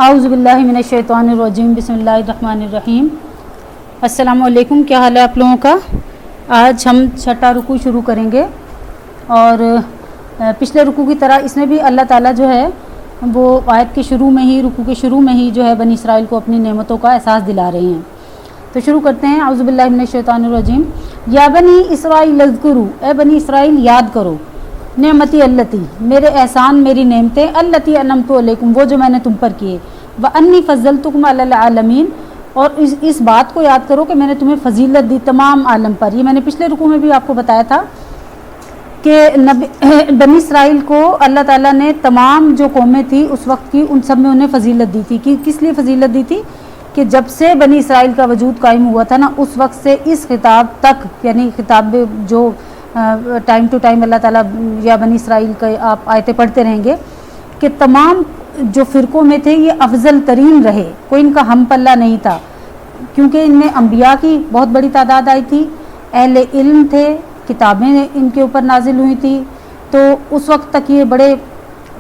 اعوذ باللہ من الشیطان الرجیم بسم اللہ الرحمن الرحیم۔ السلام علیکم، کیا حال ہے آپ لوگوں کا؟ آج ہم چھٹا رکوع شروع کریں گے اور پچھلے رکوع کی طرح اس میں بھی اللہ تعالیٰ جو ہے وہ آیت کے شروع میں ہی، رکوع کے شروع میں ہی جو ہے بنی اسرائیل کو اپنی نعمتوں کا احساس دلا رہے ہیں۔ تو شروع کرتے ہیں۔ اعوذ باللہ من الشیطان الرجیم۔ یا بنی اسرائیل اذکروا، اے بنی اسرائیل یاد کرو، نعمتی اللتی، میرے احسان، میری نعمتیں، اللتی انعمت علیکم، وہ جو میں نے تم پر کیے، وانی فضلتکم علی العالمین، اور اس بات کو یاد کرو کہ میں نے تمہیں فضیلت دی تمام عالم پر۔ یہ میں نے پچھلے رکوع میں بھی آپ کو بتایا تھا کہ بنی اسرائیل کو اللہ تعالیٰ نے تمام جو قومیں تھیں اس وقت کی، ان سب میں انہیں فضیلت دی تھی۔ کہ کس لیے فضیلت دی تھی؟ کہ جب سے بنی اسرائیل کا وجود قائم ہوا تھا نا، اس وقت سے اس خطاب تک، یعنی خطاب جو ٹائم ٹو ٹائم اللہ تعالیٰ یا بنی اسرائیل کا آپ آیتیں پڑھتے رہیں گے کہ تمام جو فرقوں میں تھے یہ افضل ترین رہے، کوئی ان کا ہم پلہ نہیں تھا، کیونکہ ان میں انبیاء کی بہت بڑی تعداد آئی تھی، اہل علم تھے، کتابیں ان کے اوپر نازل ہوئی تھی، تو اس وقت تک یہ بڑے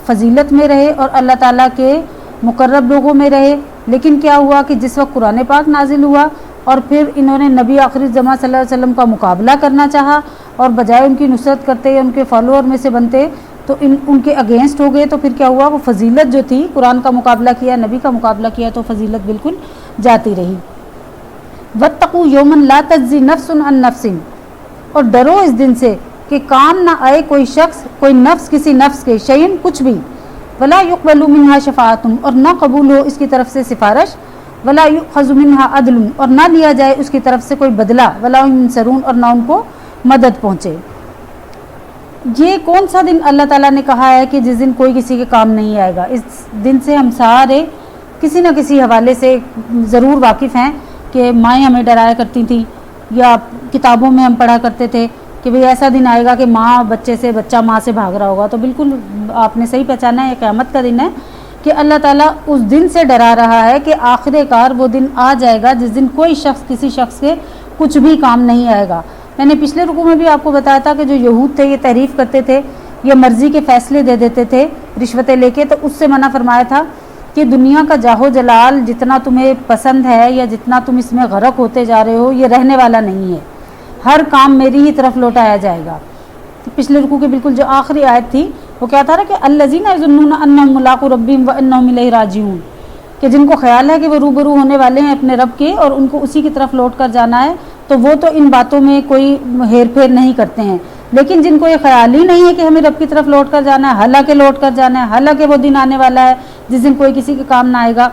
فضیلت میں رہے اور اللہ تعالیٰ کے مقرب لوگوں میں رہے۔ لیکن کیا ہوا کہ جس وقت قرآن پاک نازل ہوا اور پھر انہوں نے نبی آخری زمانہ صلی اللہ علیہ وسلم کا مقابلہ کرنا چاہا اور بجائے ان کی نصرت کرتے یا ان کے فالوور میں سے بنتے تو ان کے اگینسٹ ہو گئے، تو پھر کیا ہوا، وہ فضیلت جو تھی، قرآن کا مقابلہ کیا، نبی کا مقابلہ کیا، تو فضیلت بالکل جاتی رہی۔ واتقوا یوما لا تجزی نفس عن نفس، اور ڈرو اس دن سے کہ کام نہ آئے کوئی شخص، کوئی نفس کسی نفس کے، شیئن کچھ بھی، ولا یقبل منها شفاعۃ، اور نہ قبول ہو اس کی طرف سے سفارش، ولا یؤخذ منها عدل، اور نہ لیا جائے اس کی طرف سے کوئی بدلہ، ولا هم ينصرون، اور نہ ان کو مدد پہنچے۔ یہ کون سا دن اللہ تعالیٰ نے کہا ہے کہ جس دن کوئی کسی کے کام نہیں آئے گا؟ اس دن سے ہم سارے کسی نہ کسی حوالے سے ضرور واقف ہیں کہ مائیں ہمیں ڈرایا کرتی تھیں یا کتابوں میں ہم پڑھا کرتے تھے کہ بھئی ایسا دن آئے گا کہ ماں بچے سے، بچہ ماں سے بھاگ رہا ہوگا۔ تو بالکل آپ نے صحیح پہچانا ہے، یہ قیامت کا دن ہے کہ اللہ تعالیٰ اس دن سے ڈرا رہا ہے کہ آخر کار وہ دن آ جائے گا جس دن کوئی شخص کسی شخص کے کچھ بھی کام نہیں آئے گا۔ میں نے پچھلے رکوع میں بھی آپ کو بتایا تھا کہ جو یہود تھے یہ تحریف کرتے تھے، یہ مرضی کے فیصلے دے دیتے تھے رشوتیں لے کے، تو اس سے منع فرمایا تھا کہ دنیا کا جاہ و جلال جتنا تمہیں پسند ہے یا جتنا تم اس میں غرق ہوتے جا رہے ہو، یہ رہنے والا نہیں ہے، ہر کام میری ہی طرف لوٹایا جائے گا۔ پچھلے رکوع کے بالکل جو آخری آیت تھی وہ کیا تھا نا کہ الذین یظنون انہم ملاقو ربہم وانہم الیہ راجعون، کہ جن کو خیال ہے کہ وہ روبرو ہونے والے ہیں اپنے رب کے اور ان کو اسی کی طرف لوٹ کر جانا ہے، تو وہ تو ان باتوں میں کوئی ہیر پھیر نہیں کرتے ہیں۔ لیکن جن کو یہ خیال ہی نہیں ہے کہ ہمیں رب کی طرف لوٹ کر جانا ہے، حالانکہ لوٹ کر جانا ہے، حالانکہ وہ دن آنے والا ہے جس دن کوئی کسی کے کام نہ آئے گا،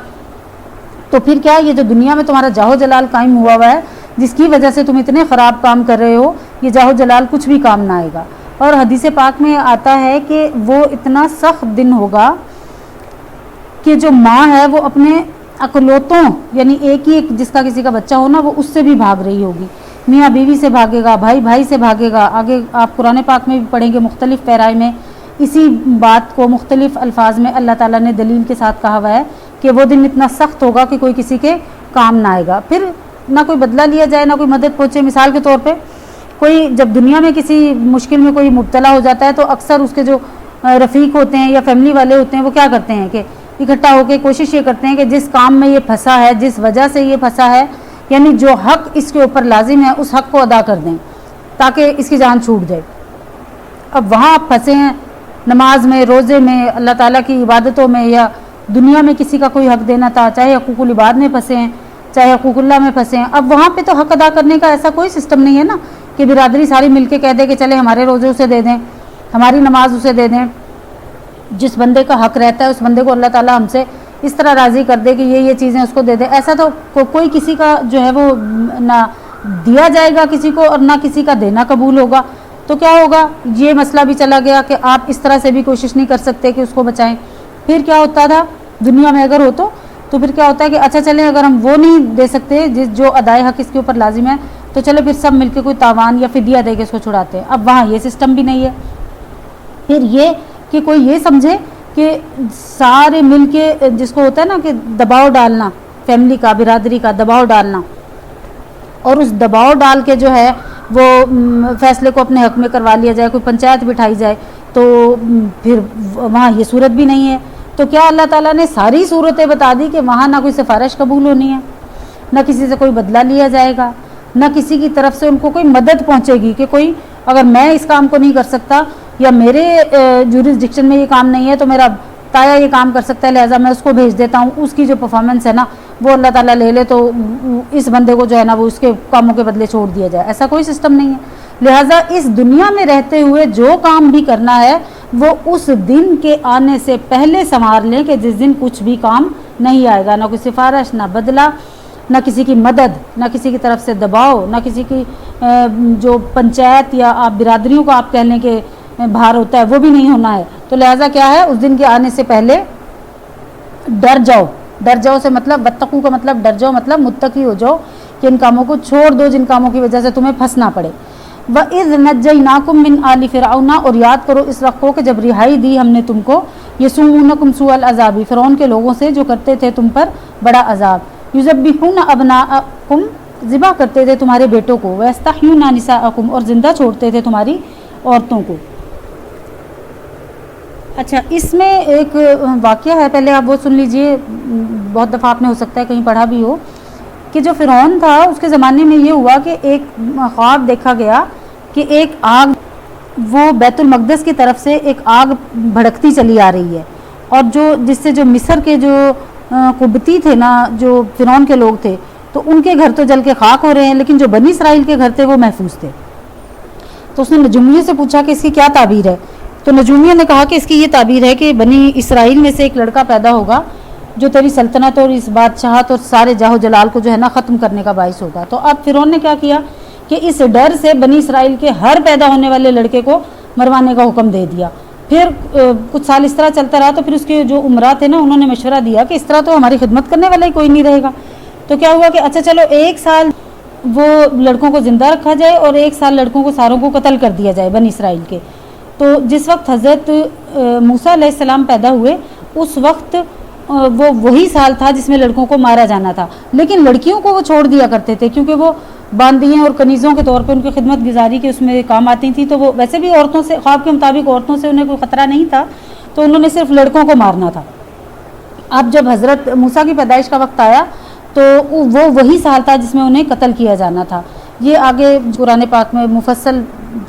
تو پھر کیا یہ جو دنیا میں تمہارا جاہ و جلال قائم ہوا ہوا ہے، جس کی وجہ سے تم اتنے خراب کام کر رہے ہو، یہ جاہ و جلال کچھ بھی کام نہ آئے گا۔ اور حدیث پاک میں آتا ہے کہ وہ اتنا سخت دن ہوگا کہ جو ماں ہے وہ اپنے اکلوتوں، یعنی ایک ہی جس کا کسی کا بچہ ہو نا، وہ اس سے بھی بھاگ رہی ہوگی، میاں بیوی سے بھاگے گا، بھائی بھائی سے بھاگے گا۔ آگے آپ قرآن پاک میں بھی پڑھیں گے، مختلف پیرائے میں اسی بات کو مختلف الفاظ میں اللہ تعالیٰ نے دلیل کے ساتھ کہا ہوا ہے کہ وہ دن اتنا سخت ہوگا کہ کوئی کسی کے کام نہ آئے گا، پھر نہ کوئی بدلہ لیا جائے، نہ کوئی مدد پہنچے۔ مثال کے طور پہ کوئی جب دنیا میں کسی مشکل میں کوئی مبتلا ہو جاتا ہے تو اکثر اس کے جو رفیق ہوتے ہیں یا فیملی والے ہوتے ہیں وہ کیا کرتے ہیں کہ اکٹھا ہو کے کوشش یہ کرتے ہیں کہ جس کام میں یہ پھنسا ہے، جس وجہ سے یہ پھنسا ہے، یعنی جو حق اس کے اوپر لازم ہے اس حق کو ادا کر دیں تاکہ اس کی جان چھوٹ جائے۔ اب وہاں آپ پھنسے ہیں نماز میں، روزے میں، اللہ تعالیٰ کی عبادتوں میں، یا دنیا میں کسی کا کوئی حق دینا تھا، چاہے حقوق العباد میں پھنسے ہیں، چاہے حقوق اللہ میں پھنسے ہیں۔ اب وہاں پہ تو حق ادا کرنے کا ایسا کوئی سسٹم نہیں ہے نا کہ برادری ساری مل کے کہہ دے کہ چلے ہمارے روزے اسے دے دیں، ہماری نماز اسے دے دیں۔ جس بندے کا حق رہتا ہے اس بندے کو اللہ تعالیٰ ہم سے اس طرح راضی کر دے کہ یہ چیزیں اس کو دے دے، ایسا تو کوئی کسی کا جو ہے وہ نہ دیا جائے گا کسی کو اور نہ کسی کا دینا قبول ہوگا۔ تو کیا ہوگا، یہ مسئلہ بھی چلا گیا کہ آپ اس طرح سے بھی کوشش نہیں کر سکتے کہ اس کو بچائیں۔ پھر کیا ہوتا تھا دنیا میں اگر ہو تو پھر کیا ہوتا ہے کہ اچھا چلیں اگر ہم وہ نہیں دے سکتے جو ادائے حق اس کے اوپر لازم ہے تو چلو پھر سب مل کے کوئی تاوان یا فدیہ دے کے اس کو چھڑاتے ہیں۔ اب وہاں یہ سسٹم بھی نہیں ہے۔ پھر یہ کہ کوئی یہ سمجھے کہ سارے مل کے، جس کو ہوتا ہے نا کہ دباؤ ڈالنا، فیملی کا، برادری کا دباؤ ڈالنا، اور اس دباؤ ڈال کے جو ہے وہ فیصلے کو اپنے حق میں کروا لیا جائے، کوئی پنچایت بٹھائی جائے، تو پھر وہاں یہ صورت بھی نہیں ہے۔ تو کیا اللہ تعالیٰ نے ساری صورتیں بتا دی کہ وہاں نہ کوئی سفارش قبول ہونی ہے، نہ کسی سے کوئی بدلہ لیا جائے گا، نہ کسی کی طرف سے ان کو کوئی مدد پہنچے گی کہ کوئی اگر میں اس کام کو نہیں کر سکتا یا میرے جورسڈکشن میں یہ کام نہیں ہے تو میرا تایا یہ کام کر سکتا ہے لہٰذا میں اس کو بھیج دیتا ہوں، اس کی جو پرفارمنس ہے نا وہ اللہ تعالیٰ لے لے تو اس بندے کو جو ہے نا وہ اس کے کاموں کے بدلے چھوڑ دیا جائے، ایسا کوئی سسٹم نہیں ہے۔ لہٰذا اس دنیا میں رہتے ہوئے جو کام بھی کرنا ہے وہ اس دن کے آنے سے پہلے سنوار لیں کہ جس دن کچھ بھی کام نہیں آئے گا، نہ کوئی سفارش، نہ بدلہ، نہ کسی کی مدد، نہ کسی کی طرف سے دباؤ، نہ کسی کی جو پنچایت یا آپ برادریوں کا آپ کہہ لیں کہ بھار ہوتا ہے وہ بھی نہیں ہونا ہے۔ تو لہٰذا کیا ہے اس دن کے آنے سے پہلے ڈر جاؤ، ڈر جاؤ سے مطلب واتقوا کا مطلب ڈر جاؤ، مطلب متقی ہو جاؤ کہ ان کاموں کو چھوڑ دو جن کاموں کی وجہ سے تمہیں پھنسنا پڑے۔ وَإِذْ نَجَّيْنَاكُمْ مِنْ آلِ فِرْعَوْنَ، اور یاد کرو اس وقت کو کہ جب رہائی دی ہم نے تم کو، يَسُومُونَكُمْ سُوءَ الْعَذَابِ، فرعون کے لوگوں سے جو کرتے تھے تم پر بڑا عذاب، يُذَبِّحُونَ أَبْنَاءَكُمْ، ذبح کرتے تھے تمہارے بیٹوں کو، وَيَسْتَحْيُونَ نِسَاءَكُمْ، اور زندہ چھوڑتے تھے تمہاری عورتوں کو۔ اچھا اس میں ایک واقعہ ہے، پہلے آپ وہ سن لیجئے، بہت دفعہ آپ نے ہو سکتا ہے کہیں پڑھا بھی ہو کہ جو فرعون تھا اس کے زمانے میں یہ ہوا کہ ایک خواب دیکھا گیا کہ ایک آگ وہ بیت المقدس کی طرف سے ایک آگ بھڑکتی چلی آ رہی ہے، اور جو جس سے جو مصر کے جو قبطی تھے نا، جو فرعون کے لوگ تھے، تو ان کے گھر تو جل کے خاک ہو رہے ہیں لیکن جو بنی اسرائیل کے گھر تھے وہ محفوظ تھے۔ تو اس نے نجومیہ سے پوچھا کہ اس کی کیا تعبیر ہے، تو نجومیہ نے کہا کہ اس کی یہ تعبیر ہے کہ بنی اسرائیل میں سے ایک لڑکا پیدا ہوگا جو تیری سلطنت اور اس بادشاہت اور سارے جاہ و جلال کو جو ہے نا ختم کرنے کا باعث ہوگا۔ تو اب فرعون نے کیا کیا کہ اس ڈر سے بنی اسرائیل کے ہر پیدا ہونے والے لڑکے کو مروانے کا حکم دے دیا۔ پھر کچھ سال اس طرح چلتا رہا، تو پھر اس کے جو عمرا تھے نا انہوں نے مشورہ دیا کہ اس طرح تو ہماری خدمت کرنے والا ہی کوئی نہیں رہے گا۔ تو کیا ہوا کہ اچھا چلو ایک سال وہ لڑکوں کو زندہ رکھا جائے اور ایک سال لڑکوں کو ساروں کو قتل کر دیا جائے بنی اسرائیل کے۔ تو جس وقت حضرت موسیٰ علیہ السلام پیدا ہوئے اس وقت وہ وہی سال تھا جس میں لڑکوں کو مارا جانا تھا، لیکن لڑکیوں کو وہ چھوڑ دیا کرتے تھے کیونکہ وہ باندیاں اور کنیزوں کے طور پہ ان کی خدمت گزاری کے اس میں کام آتی تھیں، تو وہ ویسے بھی عورتوں سے خواب کے مطابق عورتوں سے انہیں کوئی خطرہ نہیں تھا، تو انہوں نے صرف لڑکوں کو مارنا تھا۔ اب جب حضرت موسیٰ کی پیدائش کا وقت آیا تو وہ وہی سال تھا جس میں انہیں قتل کیا جانا تھا۔ یہ آگے قرآن پاک میں مفصل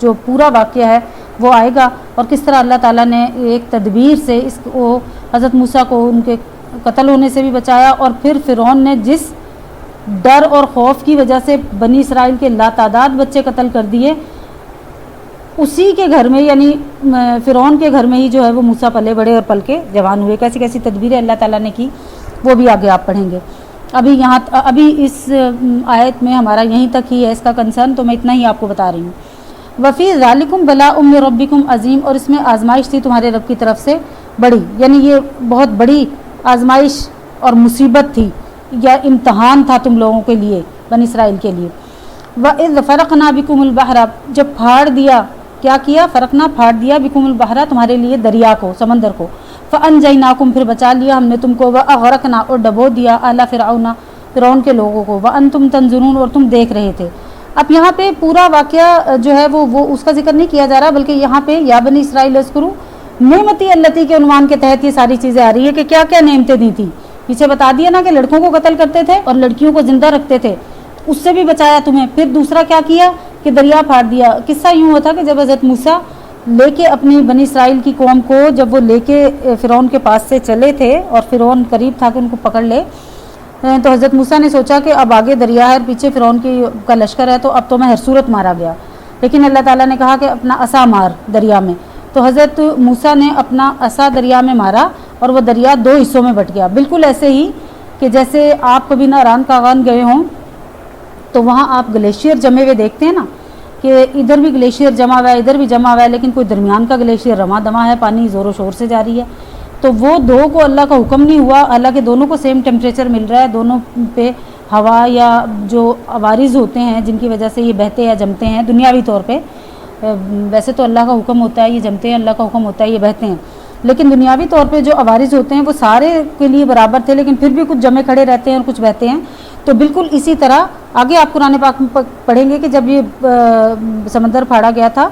جو پورا واقعہ ہے وہ آئے گا، اور کس طرح اللہ تعالیٰ نے ایک تدبیر سے اس کو حضرت موسیٰ کو ان کے قتل ہونے سے بھی بچایا، اور پھر فرعون نے جس ڈر اور خوف کی وجہ سے بنی اسرائیل کے لاتعداد بچے قتل کر دیے، اسی کے گھر میں یعنی فرعون کے گھر میں ہی جو ہے وہ موسیٰ پلے بڑے اور پل کے جوان ہوئے۔ کیسی کیسی تدبیریں اللہ تعالیٰ نے کی وہ بھی آگے آپ پڑھیں گے۔ ابھی اس آیت میں ہمارا یہیں تک ہی ہے اس کا کنسرن، تو میں اتنا ہی آپ کو بتا رہی ہوں۔ وفی ذالکم بلاء من ربکم عظیم، اور اس میں آزمائش تھی تمہارے رب کی طرف سے بڑی، یعنی یہ بہت بڑی آزمائش اور مصیبت تھی یا امتحان تھا تم لوگوں کے لیے، بنی اسرائیل کے لیے۔ وَإِذْ فَرَقْنَا بِكُمُ الْبَحْرَ، جب پھاڑ دیا، کیا کیا؟ فرقنا پھاڑ دیا، بِكُمُ الْبَحْرَ تمہارے لیے دریا کو، سمندر کو، فَأَنْجَيْنَاكُمْ پھر بچا لیا ہم نے تم کو، وَأَغْرَقْنَا اور ڈبو دیا آلَ فرعون فرعون کے لوگوں کو، وَأَنْتُمْ تَنْظُرُونَ اور تم دیکھ رہے تھے۔ اب یہاں پہ پورا واقعہ جو ہے وہ اس کا ذکر نہیں کیا جا رہا، بلکہ یہاں پہ یا بنی اسرائیل اذکروا نعمتی التی کے عنوان کے تحت یہ ساری چیزیں آ رہی ہے کہ کیا کیا نعمتیں دی تھیں۔ پیچھے بتا دیا نا کہ لڑکوں کو قتل کرتے تھے اور لڑکیوں کو زندہ رکھتے تھے، اس سے بھی بچایا تمہیں۔ پھر دوسرا کیا کیا کہ دریا پھاڑ دیا۔ قصہ یوں ہوا تھا کہ جب حضرت موسیٰ لے کے اپنی بنی اسرائیل کی قوم کو جب وہ لے کے فرعون کے پاس سے چلے تھے اور فرعون قریب تھا کہ ان کو پکڑ لے، تو حضرت موسیٰ نے سوچا کہ اب آگے دریا ہے اور پیچھے فرعون کا لشکر ہے، تو اب تو میں ہر صورت مارا گیا، لیکن اللہ تعالیٰ نے کہا کہ اپنا عصا مار دریا میں۔ تو حضرت موسیٰ نے اپنا عصا دریا میں مارا اور وہ دریا دو حصوں میں بٹ گیا، بالکل ایسے ہی کہ جیسے آپ کبھی ناران کاغان گئے ہوں تو وہاں آپ گلیشیئر جمے ہوئے دیکھتے ہیں نا، کہ ادھر بھی گلیشیئر جمع ہوا ہے ادھر بھی جمع ہوا ہے، لیکن کوئی درمیان کا گلیشیئر رواں دواں ہے، پانی زور و شور سے جاری ہے۔ تو وہ دو کو اللہ کا حکم نہیں ہوا، حالانکہ دونوں کو سیم ٹیمپریچر مل رہا ہے، دونوں پہ ہوا یا جو عوارض ہوتے ہیں جن کی وجہ سے یہ بہتے یا جمتے ہیں دنیاوی طور پہ، ویسے تو اللہ کا حکم ہوتا ہے یہ جمتے ہیں، اللہ کا حکم ہوتا ہے یہ بہتے ہیں، لیکن دنیاوی طور پہ جو عوارض ہوتے ہیں وہ سارے کے لیے برابر تھے، لیکن پھر بھی کچھ جمے کھڑے رہتے ہیں اور کچھ بہتے ہیں۔ تو بالکل اسی طرح آگے آپ قرآن پاک میں پڑھیں گے کہ جب یہ سمندر پھاڑا گیا تھا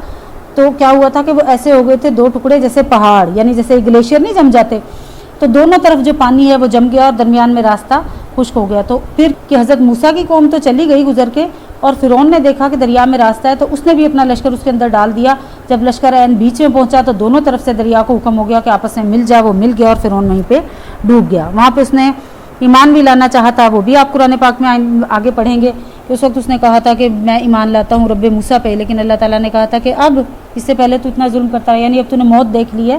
تو کیا ہوا تھا کہ وہ ایسے ہو گئے تھے دو ٹکڑے جیسے پہاڑ، یعنی جیسے گلیشیئر نہیں جم جاتے، تو دونوں طرف جو پانی ہے وہ جم گیا اور درمیان میں راستہ خشک ہو گیا. تو پھر کہ حضرت موسیٰ کی قوم تو چلی گئی گزر کے، اور فرعون نے دیکھا کہ دریا میں راستہ ہے تو اس نے بھی اپنا لشکر اس کے اندر ڈال دیا. جب لشکر عین بیچ میں پہنچا تو دونوں طرف سے دریا کو حکم ہو گیا کہ آپس میں مل جائے. وہ مل گیا اور فرعون وہیں پہ ڈوب گیا. وہاں پہ اس نے ایمان بھی لانا چاہا تھا، وہ بھی آپ قرآن پاک میں آگے پڑھیں گے. اس وقت اس نے کہا تھا کہ میں ایمان لاتا ہوں رب موسیٰ پہ، لیکن اللہ تعالیٰ نے کہا تھا کہ اب اس سے پہلے تو اتنا ظلم کرتا ہے، یعنی اب تو نے موت دیکھ لی ہے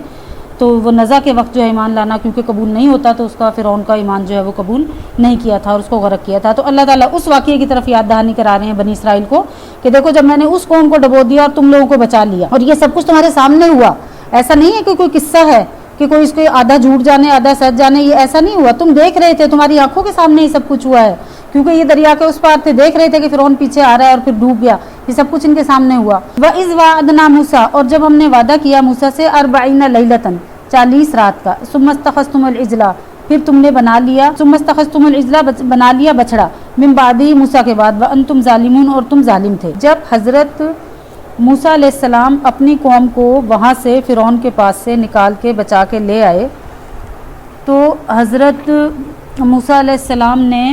تو وہ نزا کے وقت جو ہے ایمان لانا کیونکہ قبول نہیں ہوتا، تو اس کا فرعون کا ایمان جو ہے وہ قبول نہیں کیا تھا اور اس کو غرق کیا تھا. تو اللہ تعالیٰ اس واقعے کی طرف یاد دہانی کرا رہے ہیں بنی اسرائیل کو کہ دیکھو جب میں نے اس قوم کو ڈبو دیا اور تم لوگوں کو بچا لیا، اور یہ سب کچھ تمہارے سامنے ہوا. ایسا نہیں ہے کہ کوئی قصہ ہے کہ کوئی اس کو آدھا جھوٹ جانے آدھا سچ جانے، یہ ایسا نہیں ہوا. تم دیکھ رہے تھے، تمہاری آنکھوں کے سامنے یہ سب کچھ ہوا ہے، کیونکہ یہ دریا کے اس پار تھے، دیکھ رہے تھے کہ فرعون پیچھے آ رہا ہے اور پھر ڈوب گیا. یہ سب کچھ ان کے سامنے ہوا. وَإِذْ وَعَدْنَا مُوسَىٰ، اور جب ہم نے وعدہ کیا موسیٰ سے 40 لیلۃً 40 رات کا. ثُمَّ اسْتَخَذْتُمُ الْعِجْلَ، پھر تم نے بنا لیا، ثُمَّ اسْتَخَذْتُمُ الْعِجْلَ بنا لیا بچڑا، مِن بَعْدِهِ موسیٰ کے بعد، وَأَنْتُمْ ظَالِمُونَ اور تم ظالم تھے. جب حضرت موسیٰ علیہ السلام اپنی قوم کو وہاں سے فرعون کے پاس سے نکال کے بچا کے لے آئے تو حضرت موسیٰ علیہ السلام نے،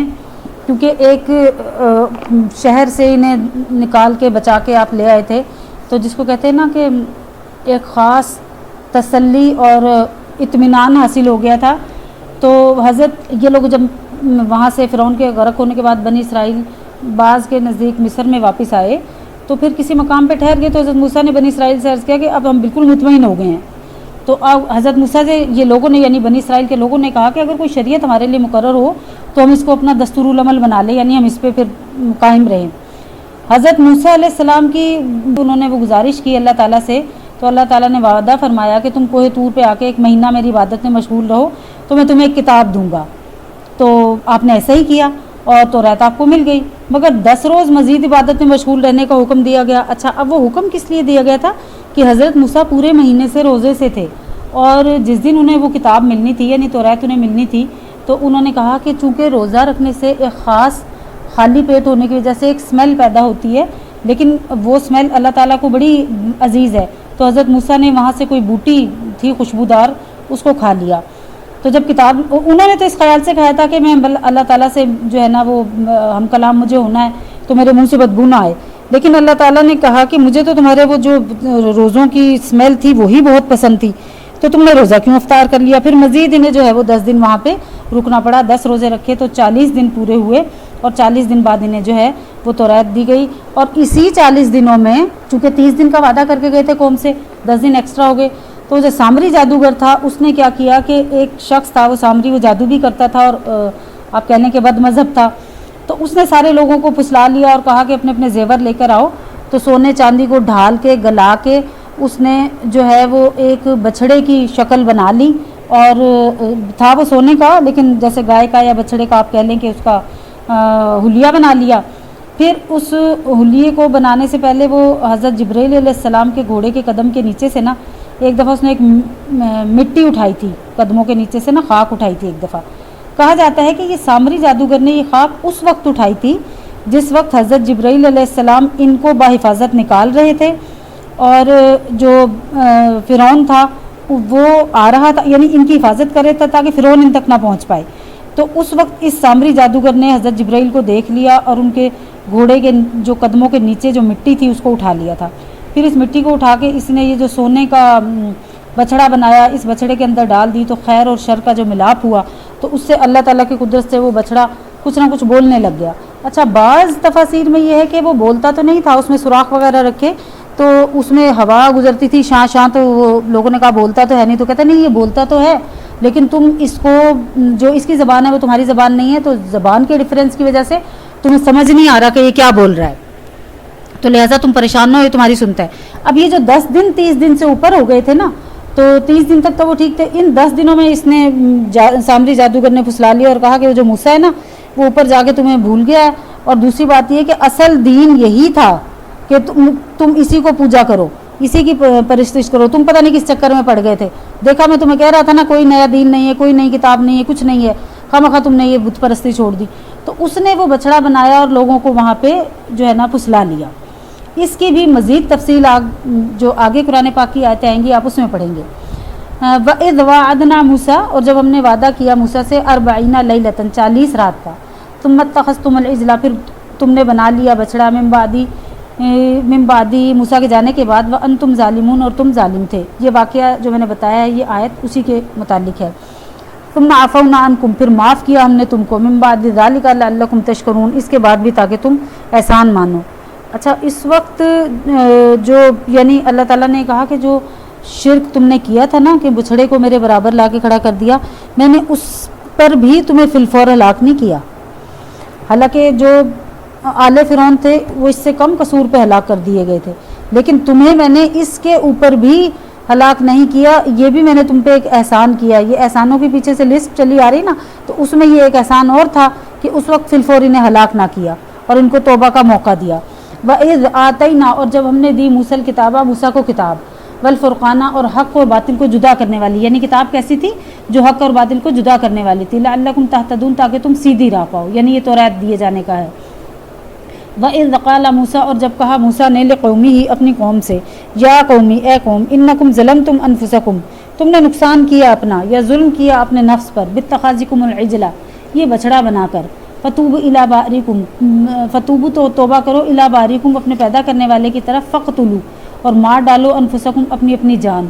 کیونکہ ایک شہر سے انہیں نکال کے بچا کے آپ لے آئے تھے، تو جس کو کہتے ہیں نا کہ ایک خاص تسلی اور اطمینان حاصل ہو گیا تھا. تو حضرت یہ لوگ جب وہاں سے فرعون کے غرق ہونے کے بعد بنی اسرائیل بعض کے نزدیک مصر میں واپس آئے تو پھر کسی مقام پہ ٹھہر گئے. تو حضرت موسیٰ نے بنی اسرائیل سے عرض کیا کہ اب ہم بالکل مطمئن ہو گئے ہیں. تو اب حضرت موسیٰ سے یہ لوگوں نے یعنی بنی اسرائیل کے لوگوں نے کہا کہ اگر کوئی شریعت ہمارے لیے مقرر ہو تو ہم اس کو اپنا دستور العمل بنا لیں، یعنی ہم اس پہ پھر قائم رہیں. حضرت موسیٰ علیہ السلام کی انہوں نے وہ گزارش کی اللہ تعالیٰ سے، تو اللہ تعالیٰ نے وعدہ فرمایا کہ تم کوہ طور پہ آ کے 1 مہینہ میری عبادت میں مشغول رہو تو میں تمہیں ایک کتاب دوں گا. تو آپ نے ایسا ہی کیا اور توریت آپ کو مل گئی، مگر 10 روز مزید عبادت میں مشغول رہنے کا حکم دیا گیا. اچھا، اب وہ حکم کس لیے دیا گیا تھا کہ حضرت موسیٰ پورے مہینے سے روزے سے تھے، اور جس دن انہیں وہ کتاب ملنی تھی یعنی توریت انہیں ملنی تھی، تو انہوں نے کہا کہ چونکہ روزہ رکھنے سے ایک خاص خالی پیٹ ہونے کی وجہ سے ایک سمیل پیدا ہوتی ہے، لیکن وہ سمیل اللہ تعالیٰ کو بڑی عزیز ہے. تو حضرت موسیٰ نے وہاں سے کوئی بوٹی تھی خوشبودار، اس کو کھا لیا. تو جب کتاب انہوں نے تو اس خیال سے کہا تھا کہ میں اللہ تعالیٰ سے جو ہے نا وہ ہم کلام مجھے ہونا ہے تو میرے منہ سے بدبو نہ آئے، لیکن اللہ تعالیٰ نے کہا کہ مجھے تو تمہارے وہ جو روزوں کی سمیل تھی وہی بہت پسند تھی، تو تم نے روزہ کیوں افطار کر لیا. پھر مزید انہیں جو ہے وہ 10 دن وہاں پہ رکنا پڑا. 10 روزے رکھے تو 40 دن پورے ہوئے، اور 40 دن بعد انہیں جو ہے وہ توریت دی گئی. اور اسی 40 دنوں میں چونکہ 30 دن کا وعدہ کر کے گئے تھے قوم سے، 10 دن ایکسٹرا ہو گئے. تو جو سامری جادوگر تھا اس نے کیا کیا کہ ایک شخص تھا وہ سامری، وہ جادو بھی کرتا تھا اور آپ کہہ لیں کہ بد مذہب تھا. تو اس نے سارے لوگوں کو پھسلا لیا اور کہا کہ اپنے اپنے زیور لے کر آؤ. تو سونے چاندی کو ڈھال کے گلا کے اس نے جو ہے وہ ایک بچھڑے کی شکل بنا لی، اور تھا وہ سونے کا لیکن جیسے گائے کا یا بچھڑے کا آپ کہہ لیں کہ اس کا حلیہ بنا لیا. پھر اس حلیے کو بنانے سے پہلے وہ حضرت جبرائیل علیہ السلام کے گھوڑے کے قدم کے نیچے سے نا ایک دفعہ اس نے ایک مٹی اٹھائی تھی، قدموں کے نیچے سے نا خاک اٹھائی تھی ایک دفعہ. کہا جاتا ہے کہ یہ سامری جادوگر نے یہ خاک اس وقت اٹھائی تھی جس وقت حضرت جبرائیل علیہ السلام ان کو بحفاظت نکال رہے تھے، اور جو فرعون تھا وہ آ رہا تھا، یعنی ان کی حفاظت کر رہا تھا تاکہ فرعون ان تک نہ پہنچ پائے. تو اس وقت اس سامری جادوگر نے حضرت جبرائیل کو دیکھ لیا اور ان کے گھوڑے کے جو قدموں کے نیچے جو مٹی تھی اس کو اٹھا لیا تھا. پھر اس مٹی کو اٹھا کے اس نے یہ جو سونے کا بچھڑا بنایا اس بچھڑے کے اندر ڈال دی، تو خیر اور شر کا جو ملاپ ہوا تو اس سے اللہ تعالیٰ کی قدرت سے وہ بچھڑا کچھ نہ کچھ بولنے لگ گیا. اچھا، بعض تفاسیر میں یہ ہے کہ وہ بولتا تو نہیں تھا، اس میں سوراخ وغیرہ رکھے تو اس میں ہوا گزرتی تھی شاں شاں، تو وہ لوگوں نے کہا بولتا تو ہے نہیں، تو کہتا نہیں یہ بولتا تو ہے لیکن تم اس کو جو اس کی زبان ہے وہ تمہاری زبان نہیں ہے، تو زبان کے ڈفرینس کی وجہ سے تمہیں سمجھ نہیں آ رہا کہ یہ کیا بول رہا ہے، تو لہٰذا تم پریشان نہ ہو، یہ تمہاری سنتا ہے. اب یہ جو 10 دن 30 دن سے اوپر ہو گئے تھے نا، تو 30 دن تک تو وہ ٹھیک تھے. ان 10 دنوں میں اس نے سامری جادوگر نے پھسلا لیا اور کہا کہ وہ جو موسیٰ ہے نا وہ اوپر جا کے تمہیں بھول گیا ہے، اور دوسری بات یہ کہ اصل دین یہی تھا کہ تم اسی کو پوجا کرو، اسی کی پرستش کرو. تم پتہ نہیں کس چکر میں پڑ گئے تھے. دیکھا میں تمہیں کہہ رہا تھا نا کوئی نیا دین نہیں ہے، کوئی نئی کتاب نہیں ہے، کچھ نہیں ہے، خواہ تم نے یہ بت پرستی چھوڑ دی. تو اس نے وہ بچڑا بنایا اور لوگوں کو وہاں پہ جو ہے نا پھسلا لیا. اس کی بھی مزید تفصیل جو آگے قرآن پاک کی آیتیں آئیں گی آپ اس میں پڑھیں گے. وَإِذْ وَعَدْنَا موسیٰ، اور جب ہم نے وعدہ کیا موسیٰ سے 40 لیلۃ 40 رات کا، ثم اتخذتم العجل، پھر تم نے بنا لیا بچڑا، من بعدی موسیٰ کے جانے کے بعد، وَأَنْتُمْ ظَالِمُونَ، اور تم ظالم تھے۔ یہ واقعہ جو میں نے بتایا ہے یہ آیت اسی کے متعلق ہے۔ ثم عفونا عنکم، پھر معاف کیا ہم نے تم کو، من بعد ذلک لعلکم تشکرون، اس کے بعد بھی تاکہ تم احسان مانو۔ اچھا، اس وقت جو یعنی اللہ تعالیٰ نے کہا کہ جو شرک تم نے کیا تھا نا کہ بچھڑے کو میرے برابر لا کے کھڑا کر دیا، میں نے اس پر بھی تمہیں فی الفور ہلاک نہیں کیا، حالانکہ جو آل فرعون تھے وہ اس سے کم قصور پہ ہلاک کر دیے گئے تھے، لیکن تمہیں میں نے اس کے اوپر بھی ہلاک نہیں کیا، یہ بھی میں نے تم پہ ایک احسان کیا۔ یہ احسانوں کے پیچھے سے لسٹ چلی آ رہی نا، تو اس میں یہ ایک احسان اور تھا کہ اس وقت فی الفور انہیں ہلاک نہ کیا اور ان کو توبہ کا موقع دیا۔ وَإِذْ آتَيْنَا، اور جب ہم نے دی موسیٰ الکتابہ، موسیٰ کو کتاب، والفرقانہ، اور حق اور باطل کو جدا کرنے والی، یعنی کتاب کیسی تھی؟ جو حق اور باطل کو جدا کرنے والی تھی، لعلکم تہتدون، تاکہ تم سیدھی راہ پاؤ، یعنی یہ توریت دیے جانے کا ہے۔ وَإِذْ قَالَ موسیٰ، اور جب کہا موسیٰ نے لِقَوْمِهِ، اپنی قوم سے، یا قومی، اے قوم، انکم ظلمتم انفسکم، تم نے نقصان کیا اپنا یا ظلم کیا اپنے نفس پر، باتخاذکم العجلہ، یہ بچڑا بنا کر، فتوبوا الی بارئکم، فتوبوا تو توبہ کرو، الی بارئکم، اپنے پیدا کرنے والے کی طرف، فقتلوا، اور مار ڈالو، انفسکم، اپنی اپنی جان،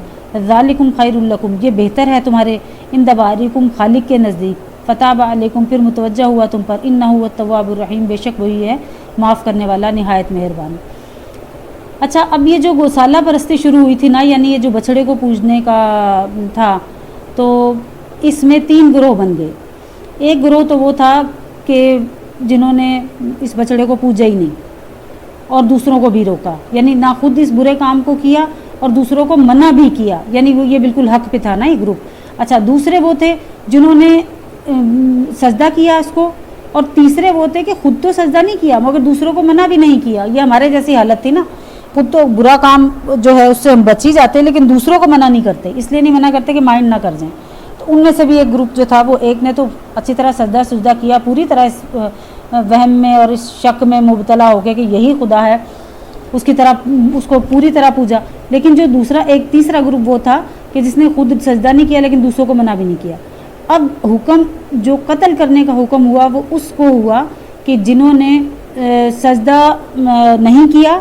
ذالکم خیر لکم، یہ بہتر ہے تمہارے، عند بارئکم، خالق کے نزدیک، فتاب علیکم، پھر متوجہ ہوا تم پر، انہ هو التواب الرحیم، بے شک وہی ہے معاف کرنے والا، نہایت مہربان۔ اچھا، اب یہ جو گوسالہ پرستی شروع ہوئی تھی نا، یعنی یہ جو بچھڑے کو پوجنے کا تھا، تو اس میں 3 گروہ بن گئے۔ ایک گروہ تو وہ تھا کہ جنہوں نے اس بچڑے کو پوجا ہی نہیں اور دوسروں کو بھی روکا، یعنی نہ خود اس برے کام کو کیا اور دوسروں کو منع بھی کیا، یعنی وہ یہ بالکل حق پہ تھا نا یہ گروپ۔ اچھا، دوسرے وہ تھے جنہوں نے سجدہ کیا اس کو، اور تیسرے وہ تھے کہ خود تو سجدہ نہیں کیا مگر دوسروں کو منع بھی نہیں کیا۔ یہ ہمارے جیسی حالت تھی نا، خود تو برا کام جو ہے اس سے ہم بچ ہی جاتے، لیکن دوسروں کو منع نہیں کرتے، اس لیے نہیں منع کرتے کہ مائنڈ نہ کر جائیں۔ تو ان میں سے بھی ایک گروپ جو تھا، وہ ایک نے تو اچھی طرح سجدہ کیا، پوری طرح اس وہم میں اور اس شک میں مبتلا ہو کے کہ یہی خدا ہے، اس کی طرح اس کو پوری طرح پوجا۔ لیکن جو تیسرا گروپ وہ تھا کہ جس نے خود سجدہ نہیں کیا لیکن دوسروں کو منع بھی نہیں کیا۔ اب حکم جو قتل کرنے کا حکم ہوا وہ اس کو ہوا کہ جنہوں نے سجدہ نہیں کیا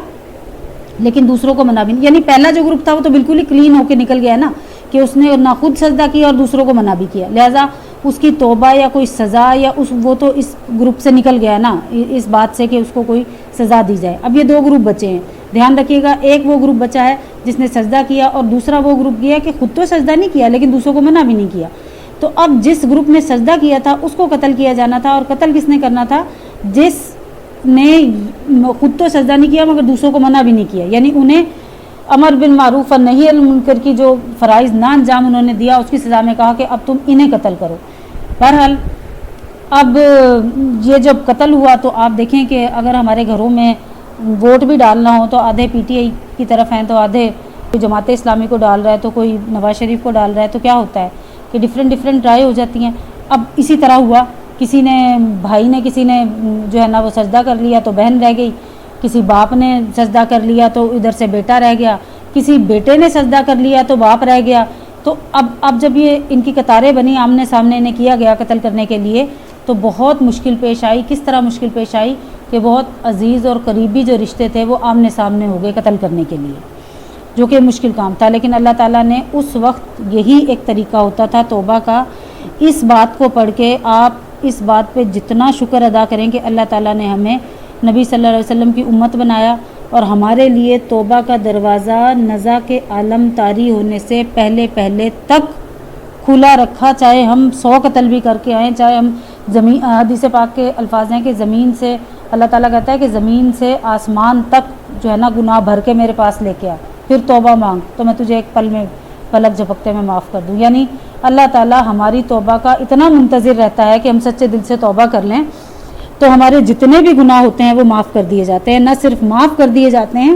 لیکن دوسروں کو منع بھی نہیں، یعنی پہلا جو گروپ تھا وہ تو بالکل ہی کلین ہو کے نکل گیا نا، کہ اس نے نہ خود سجدہ کیا اور دوسروں کو منع بھی کیا، لہٰذا اس کی توبہ یا کوئی سزا یا وہ تو اس گروپ سے نکل گیا نا، اس بات سے کہ اس کو کوئی سزا دی جائے۔ اب یہ 2 گروپ بچے ہیں، دھیان رکھیے گا، ایک وہ گروپ بچا ہے جس نے سجدہ کیا، اور دوسرا وہ گروپ یہ ہے کہ خود تو سجدہ نہیں کیا لیکن دوسروں کو منع بھی نہیں کیا۔ تو اب جس گروپ نے سجدہ کیا تھا اس کو قتل کیا جانا تھا، اور قتل کس نے کرنا تھا؟ جس نے خود تو سجدہ نہیں کیا مگر دوسروں کو منع بھی نہیں کیا، یعنی انہیں امر بالمعروف اور نہی عن المنکر کی جو فرائض نہ انجام انہوں نے دیا، اس کی سزا میں کہا کہ اب تم انہیں قتل کرو۔ بہرحال اب یہ جب قتل ہوا تو آپ دیکھیں کہ اگر ہمارے گھروں میں ووٹ بھی ڈالنا ہو تو آدھے پی ٹی آئی کی طرف ہیں، تو آدھے کوئی جماعت اسلامی کو ڈال رہا ہے، تو کوئی نواز شریف کو ڈال رہا ہے، تو کیا ہوتا ہے کہ ڈفرینٹ رائے ہو جاتی ہیں۔ اب اسی طرح ہوا، کسی نے بھائی نے کسی نے جو ہے نا وہ سجدہ کر لیا تو بہن رہ گئی، کسی باپ نے سجدہ کر لیا تو ادھر سے بیٹا رہ گیا، کسی بیٹے نے سجدہ کر لیا تو باپ رہ گیا۔ تو اب جب یہ ان کی قطاریں بنی، آمنے سامنے انہیں کیا گیا قتل کرنے کے لیے، تو بہت مشکل پیش آئی۔ کس طرح مشکل پیش آئی کہ بہت عزیز اور قریبی جو رشتے تھے وہ آمنے سامنے ہو گئے قتل کرنے کے لیے، جو کہ مشکل کام تھا۔ لیکن اللہ تعالیٰ نے اس وقت یہی ایک طریقہ ہوتا تھا توبہ کا، اس بات کو پڑھ کے آپ اس بات پہ جتنا شکر ادا کریں کہ اللہ تعالیٰ نے ہمیں نبی صلی اللہ علیہ وسلم کی امت بنایا اور ہمارے لیے توبہ کا دروازہ نزا کے عالم طاری ہونے سے پہلے تک کھلا رکھا، چاہے ہم 100 قتل بھی کر کے آئیں، چاہے ہم زمین، حدیث پاک کے الفاظ ہیں کہ زمین سے اللہ تعالیٰ کہتا ہے کہ زمین سے آسمان تک جو ہے نا گناہ بھر کے میرے پاس لے کے آ، پھر توبہ مانگ تو میں تجھے ایک پل میں پلک جھپکتے میں معاف کر دوں۔ یعنی اللہ تعالیٰ ہماری توبہ کا اتنا منتظر رہتا ہے کہ ہم سچے دل سے توبہ کر لیں تو ہمارے جتنے بھی گناہ ہوتے ہیں وہ معاف کر دیے جاتے ہیں۔ نہ صرف معاف کر دیے جاتے ہیں،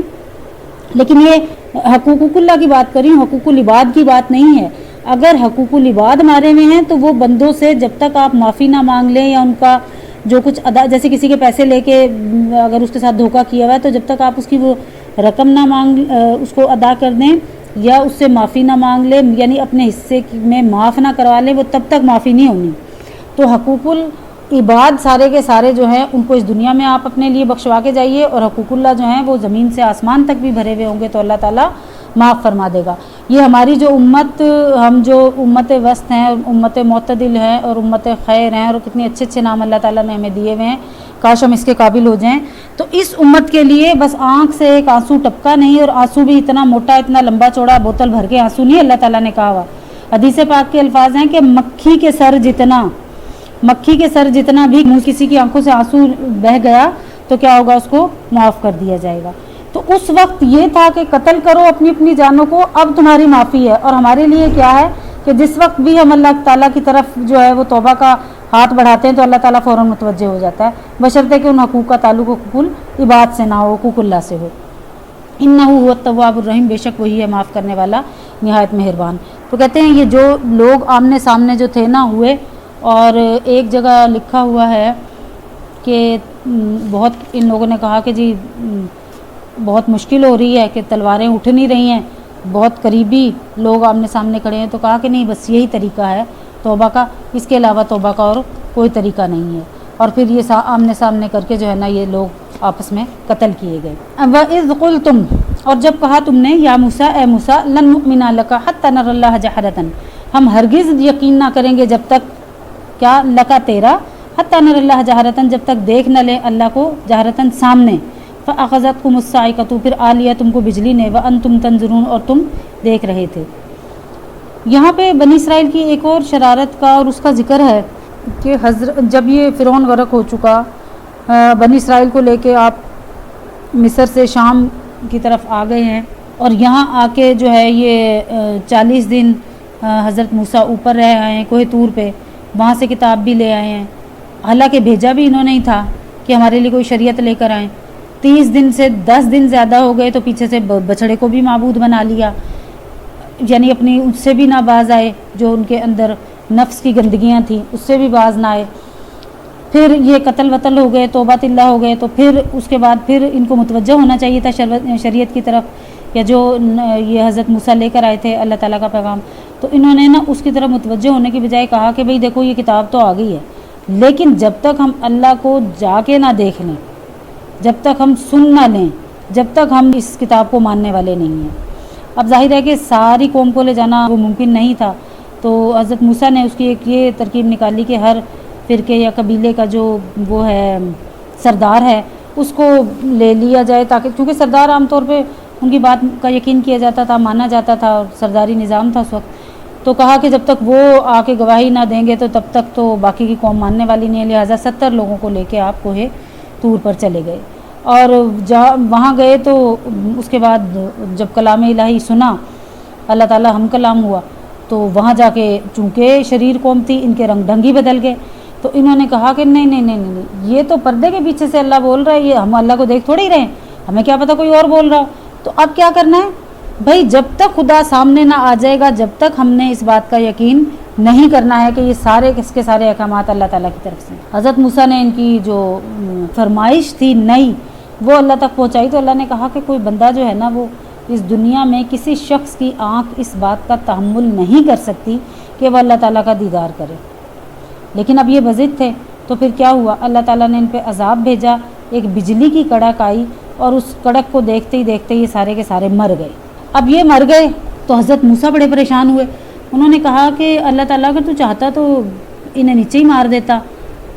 لیکن یہ حقوق اللہ کی بات کری، حقوق العباد کی بات نہیں ہے۔ اگر حقوق العباد ہمارے میں ہیں تو وہ بندوں سے جب تک آپ معافی نہ مانگ لیں یا ان کا جو کچھ ادا، جیسے کسی کے پیسے لے کے اگر اس کے ساتھ دھوکہ کیا ہوا ہے تو جب تک آپ اس کی وہ رقم نہ مانگ اس کو ادا کر دیں یا اس سے معافی نہ مانگ لے، یعنی اپنے حصے میں معاف نہ کروا لے، وہ تب تک معافی نہیں ہونی۔ تو حقوق العباد سارے کے سارے جو ہیں ان کو اس دنیا میں آپ اپنے لیے بخشوا کے جائیے، اور حقوق اللہ جو ہیں وہ زمین سے آسمان تک بھی بھرے ہوئے ہوں گے تو اللہ تعالیٰ معاف فرما دے گا۔ یہ ہماری جو امت، ہم جو امت وسط ہیں، امت معتدل ہیں اور امت خیر ہیں، اور کتنے اچھے اچھے نام اللہ تعالیٰ نے ہمیں دیے ہوئے ہیں، کاش ہم اس کے قابل ہو جائیں۔ تو اس امت کے لیے بس آنکھ سے ایک آنسو ٹپکا نہیں، اور آنسو بھی اتنا موٹا، اتنا لمبا چوڑا بوتل بھر کے آنسو نہیں اللہ تعالیٰ نے کہا ہوا۔ حدیث پاک کے الفاظ ہیں کہ مکھی کے سر جتنا بھی کسی کی آنکھوں سے آنسو بہہ گیا تو کیا ہوگا، اس کو معاف کر دیا جائے گا۔ تو اس وقت یہ تھا کہ قتل کرو اپنی اپنی جانوں کو، اب تمہاری معافی ہے۔ اور ہمارے لیے کیا ہے کہ جس وقت بھی ہم اللہ تعالیٰ کی طرف جو ہے وہ توبہ کا ہاتھ بڑھاتے ہیں تو اللہ تعالیٰ فوراً متوجہ ہو جاتا ہے، بشرطے کہ ان حقوق کا تعلق حقوق العباد سے نہ ہو، حقوق اللہ سے ہو۔ انہ هو التواب الرحیم، بے شک وہی ہے معاف کرنے والا، نہایت مہربان۔ تو کہتے ہیں یہ جو لوگ آمنے سامنے جو تھے نہ ہوئے، اور ایک جگہ لکھا ہوا ہے کہ بہت ان لوگوں نے کہا کہ جی بہت مشکل ہو رہی ہے کہ تلواریں اٹھ نہیں رہی ہیں، بہت قریبی لوگ آمنے سامنے کھڑے ہیں، تو کہا کہ نہیں بس یہی طریقہ ہے توبہ کا، اس کے علاوہ توبہ کا اور کوئی طریقہ نہیں ہے۔ اور پھر یہ آمنے سامنے کر کے جو ہے نا یہ لوگ آپس میں قتل کیے گئے۔ وَإِذْ قُلْتُمْ، اور جب کہا تم نے، یا موسیٰ، اے موسیٰ، لَن نُؤْمِنَ لَكَ حَتَّى نَرَى اللَّهَ جَهْرَةً، ہم ہرگز یقین نہ کریں گے جب تک، کیا لکا تیرا، حَتَّى نَرَى اللَّهَ جَهْرَةً، جب تک دیکھ نہ لیں اللہ کو جہرتاً سامنے، فَأَخَذَتْكُمُ الصَّاعِقَةُ، پھر آ لیا تم کو بجلی نے، وَأَنْتُمْ تَنظُرُونَ، اور تم دیکھ رہے تھے۔ یہاں پہ بنی اسرائیل کی ایک اور شرارت کا اور اس کا ذکر ہے کہ جب یہ فرعون غرق ہو چکا، بنی اسرائیل کو لے کے آپ مصر سے شام کی طرف آ گئے ہیں، اور یہاں آ کے جو ہے یہ 40 دن حضرت موسیٰ اوپر رہ آئے ہیں کوہ طور پہ، وہاں سے کتاب بھی لے آئے ہیں، حالانکہ بھیجا بھی انہوں نے ہی تھا کہ ہمارے لیے کوئی شریعت لے کر آئیں۔ 30 دن سے 10 دن زیادہ ہو گئے تو پیچھے سے بچڑے کو بھی معبود بنا لیا، یعنی اپنی اس سے بھی نہ باز آئے، جو ان کے اندر نفس کی گندگیاں تھیں اس سے بھی باز نہ آئے۔ پھر یہ قتل وطل ہو گئے، توبہ اللہ ہو گئے، تو پھر اس کے بعد پھر ان کو متوجہ ہونا چاہیے تھا شریعت کی طرف، یا جو یہ حضرت موسیٰ لے کر آئے تھے اللہ تعالیٰ کا پیغام، تو انہوں نے نا اس کی طرف متوجہ ہونے کی بجائے کہا کہ بھئی دیکھو یہ کتاب تو آ گئی ہے، لیکن جب تک ہم اللہ کو جا کے نہ دیکھ لیں، جب تک ہم سن نہ لیں، جب تک ہم اس کتاب کو ماننے والے نہیں ہیں۔ اب ظاہر ہے کہ ساری قوم کو لے جانا وہ ممکن نہیں تھا، تو حضرت موسیٰ نے اس کی ایک یہ ترکیب نکالی کہ ہر فرقے یا قبیلے کا جو وہ ہے سردار ہے اس کو لے لیا جائے، تاکہ کیونکہ سردار عام طور پہ ان کی بات کا یقین کیا جاتا تھا، مانا جاتا تھا، اور سرداری نظام تھا اس وقت، تو کہا کہ جب تک وہ آ کے گواہی نہ دیں گے تو تب تک تو باقی کی قوم ماننے والی نہیں ہے، لہٰذا 70 لوگوں کو لے کے آپ کوہ طور پر چلے گئے، اور وہاں گئے تو اس کے بعد جب کلام الہی سنا، اللہ تعالیٰ ہم کلام ہوا، تو وہاں جا کے چونکہ شریر قوم تھی، ان کے رنگ ڈھنگ ہی بدل گئے، تو انہوں نے کہا کہ نہیں، یہ تو پردے کے پیچھے سے اللہ بول رہا ہے، یہ ہم اللہ کو دیکھ تھوڑی رہے ہیں، ہمیں کیا پتہ کوئی اور بول رہا ہو۔ تو اب کیا کرنا ہے بھائی، جب تک خدا سامنے نہ آ جائے گا، جب تک ہم نے اس بات کا یقین نہیں کرنا ہے کہ یہ سارے کس کے سارے احکامات اللہ تعالیٰ کی طرف سے۔ حضرت موسیٰ نے ان کی جو فرمائش تھی نئی وہ اللہ تک پہنچائی، تو اللہ نے کہا کہ کوئی بندہ جو ہے نا وہ اس دنیا میں کسی شخص کی آنکھ اس بات کا تحمل نہیں کر سکتی کہ وہ اللہ تعالیٰ کا دیدار کرے، لیکن اب یہ بضد تھے، تو پھر کیا ہوا، اللہ تعالیٰ نے ان پہ عذاب بھیجا، ایک بجلی کی کڑک آئی، اور اس کڑک کو دیکھتے ہی دیکھتے یہ سارے کے سارے مر گئے۔ اب یہ مر گئے تو حضرت موسیٰ بڑے پریشان ہوئے، انہوں نے کہا کہ اللہ تعالیٰ اگر تو چاہتا تو انہیں نیچے ہی مار دیتا،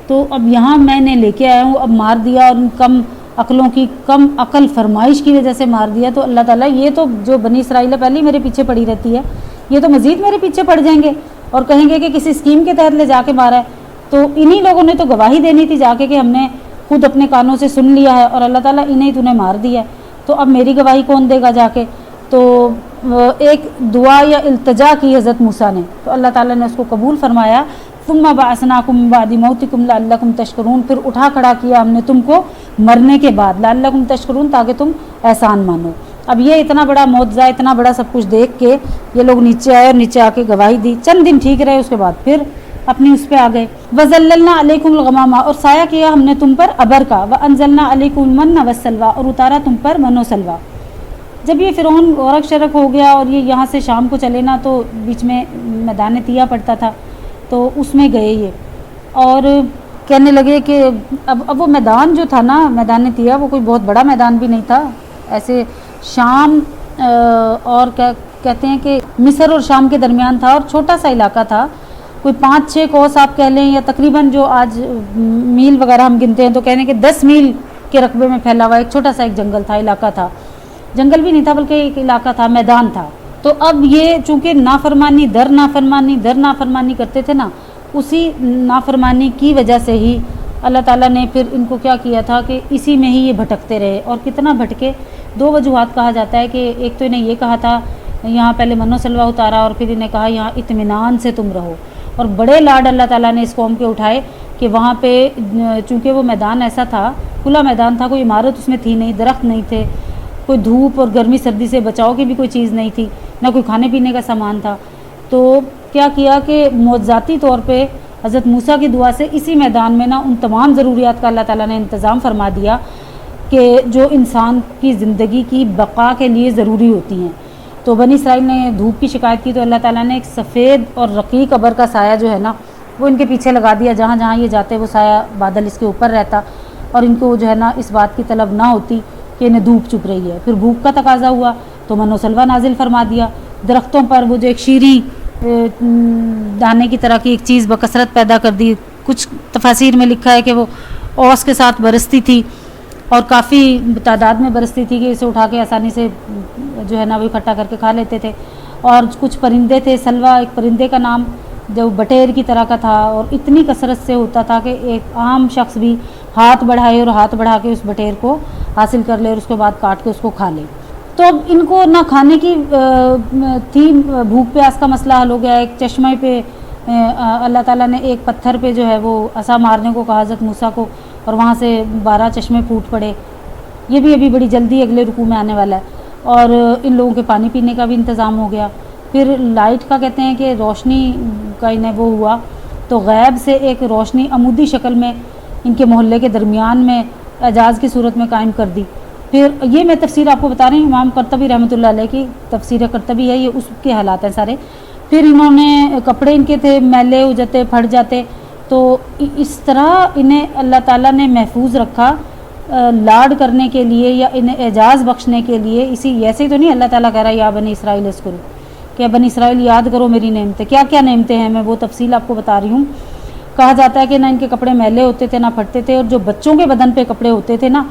تو اب یہاں میں نے لے کے آیا ہوں، اب مار دیا، اور کم عقلوں کی کم عقل فرمائش کی وجہ سے مار دیا، تو اللہ تعالیٰ یہ تو جو بنی اسرائیل پہلے ہی میرے پیچھے پڑی رہتی ہے، یہ تو مزید میرے پیچھے پڑ جائیں گے اور کہیں گے کہ کسی اسکیم کے تحت لے جا کے مارا ہے۔ تو انہی لوگوں نے تو گواہی دینی تھی جا کے کہ ہم نے خود اپنے کانوں سے سن لیا ہے، اور اللہ تعالیٰ انہیں تو نے مار دیا ہے، تو اب میری گواہی کون دے گا جا کے؟ تو ایک دعا یا التجا کی حضرت موسیٰ نے، تو اللہ تعالیٰ نے اس کو قبول فرمایا۔ ثم بعثناکم من بعد موتکم لعلکم تشکرون، پھر اٹھا کھڑا کیا ہم نے تم کو مرنے کے بعد، لعلکم تشکرون، تاکہ تم احسان مانو۔ اب یہ اتنا بڑا معجزہ، اتنا بڑا سب کچھ دیکھ کے یہ لوگ نیچے آئے، اور نیچے آ کے گواہی دی، چند دن ٹھیک رہے، اس کے بعد پھر اپنی اس پہ آ گئے۔ وَظَلَّلْنَا عَلَيْكُمُ الْغَمَامَ، اور سایہ کیا ہم نے تم پر ابر کا، وَأَنزَلْنَا عَلَيْكُمُ الْمَنَّ وَالسَّلْوَىٰ، اور اتارا تم پر من و سلویٰ۔ جب یہ فرعون غرق شرق ہو گیا اور یہ یہاں سے شام کو چلے نا، تو بیچ میں میدان طیہ پڑتا تھا، تو اس میں گئے یہ اور کہنے لگے کہ اب وہ میدان جو تھا نا، میدان طیہ، وہ کوئی بہت بڑا میدان بھی نہیں تھا، ایسے شام اور کیا کہتے ہیں کہ مصر اور شام کے درمیان تھا، اور چھوٹا سا علاقہ تھا، کوئی 5-6 کوس آپ کہہ لیں، یا تقریباً جو آج میل وغیرہ ہم گنتے ہیں تو کہنے کہ 10 میل کے رقبے میں پھیلا ہوا ایک چھوٹا سا ایک جنگل تھا، علاقہ تھا، جنگل بھی نہیں تھا بلکہ ایک علاقہ تھا، میدان تھا۔ تو اب یہ چونکہ نافرمانی در نافرمانی کرتے تھے نا، اسی نافرمانی کی وجہ سے ہی اللہ تعالیٰ نے پھر ان کو کیا کیا تھا کہ اسی میں ہی یہ بھٹکتے رہے، اور کتنا بھٹکے۔ 2 وجوہات کہا جاتا ہے کہ ایک تو انہیں یہ کہا تھا یہاں پہلے من و سلوہ اتارا، اور پھر انہیں کہا یہاں اطمینان سے تم رہو، اور بڑے لاڈ اللہ تعالیٰ نے اس قوم کے اٹھائے کہ وہاں پہ چونکہ وہ میدان ایسا تھا، کھلا میدان تھا، کوئی عمارت اس میں تھی نہیں، درخت نہیں تھے، کوئی دھوپ اور گرمی سردی سے بچاؤ کی بھی کوئی چیز نہیں تھی، نہ کوئی کھانے پینے کا سامان تھا۔ تو کیا کیا کہ معجزاتی طور پہ حضرت موسیٰ کی دعا سے اسی میدان میں نا ان تمام ضروریات کا اللہ تعالیٰ نے انتظام فرما دیا کہ جو انسان کی زندگی کی بقا کے لیے ضروری ہوتی ہیں۔ تو بنی اسرائیل نے دھوپ کی شکایت کی تو اللہ تعالیٰ نے ایک سفید اور رقیق ابر کا سایہ جو ہے نا وہ ان کے پیچھے لگا دیا، جہاں جہاں یہ جاتے وہ سایہ بادل اس کے اوپر رہتا، اور ان کو جو ہے نا اس بات کی طلب نہ ہوتی کہ انہیں دھوپ چپ رہی ہے۔ پھر بھوک کا تقاضا ہوا تو من و سلوہ نازل فرما دیا، درختوں پر وہ جو ایک شیریں دانے کی طرح کی ایک چیز بکثرت پیدا کر دی۔ کچھ تفاسیر میں لکھا ہے کہ وہ اوس کے ساتھ برستی تھی اور کافی تعداد میں برستی تھی کہ اسے اٹھا کے آسانی سے جو ہے نا وہ اکٹھا کر کے کھا لیتے تھے۔ اور کچھ پرندے تھے، سلوہ ایک پرندے کا نام جو بٹیر کی طرح کا تھا، اور اتنی کثرت سے ہوتا تھا کہ ایک عام شخص بھی ہاتھ بڑھائے اور ہاتھ بڑھا کے اس بٹیر کو حاصل کر لے اور اس کے بعد کاٹ کے اس کو کھا لے۔ تو اب ان کو نہ کھانے کی تھی، بھوک پیاس کا مسئلہ حل ہو گیا۔ ایک چشمے پہ اللہ تعالیٰ نے ایک پتھر پہ جو ہے وہ عصا مارنے کو کہا حضرت موسیٰ کو، اور وہاں سے 12 چشمے پھوٹ پڑے۔ یہ بھی ابھی بڑی جلدی اگلے رکوع میں آنے والا ہے۔ اور ان لوگوں کے پانی پینے کا بھی انتظام ہو گیا۔ پھر لائٹ کا کہتے ہیں کہ روشنی کا انہیں وہ ہوا تو غیب سے ایک روشنی عمودی شکل میں ان کے محلے کے درمیان میں اعجاز کی صورت میں قائم کر دی۔ پھر یہ میں تفسیر آپ کو بتا رہی ہوں، امام قرطبی رحمۃ اللہ علیہ کی تفسیر قرطبی ہے، یہ اس کے حالات ہیں سارے۔ پھر انہوں نے کپڑے ان کے تھے میلے ہو جاتے، پھٹ جاتے، تو اس طرح انہیں اللہ تعالیٰ نے محفوظ رکھا لاڈ کرنے کے لیے یا انہیں اعجاز بخشنے کے لیے۔ اسی ایسے تو نہیں اللہ تعالیٰ کہہ رہا ہے یا بنی اسرائیل اذکروا، کہ بنی اسرائیل یاد کرو میری نعمتیں۔ کیا کیا نعمتیں ہیں میں وہ تفصیل آپ کو بتا رہی ہوں۔ کہا جاتا ہے کہ نہ ان کے کپڑے میلے ہوتے تھے نہ پھٹتے تھے، اور جو بچوں کے بدن پہ کپڑے ہوتے تھے نا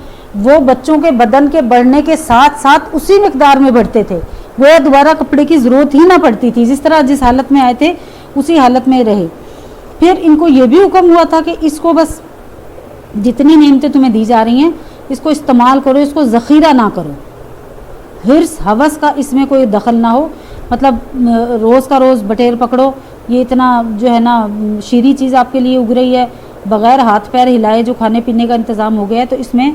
وہ بچوں کے بدن کے بڑھنے کے ساتھ ساتھ اسی مقدار میں بڑھتے تھے، وہ دوبارہ کپڑے کی ضرورت ہی نہ پڑتی تھی، جس طرح جس حالت میں آئے تھے اسی حالت میں رہے۔ پھر ان کو یہ بھی حکم ہوا تھا کہ اس کو بس جتنی نعمتیں تمہیں دی جا رہی ہیں اس کو استعمال کرو، اس کو ذخیرہ نہ کرو، حرص ہوس کا اس میں کوئی دخل نہ ہو۔ مطلب روز کا روز بٹیر پکڑو، یہ اتنا جو ہے نا شیریں چیز آپ کے لیے اگ رہی ہے، بغیر ہاتھ پیر ہلائے جو کھانے پینے کا انتظام ہو گیا ہے، تو اس میں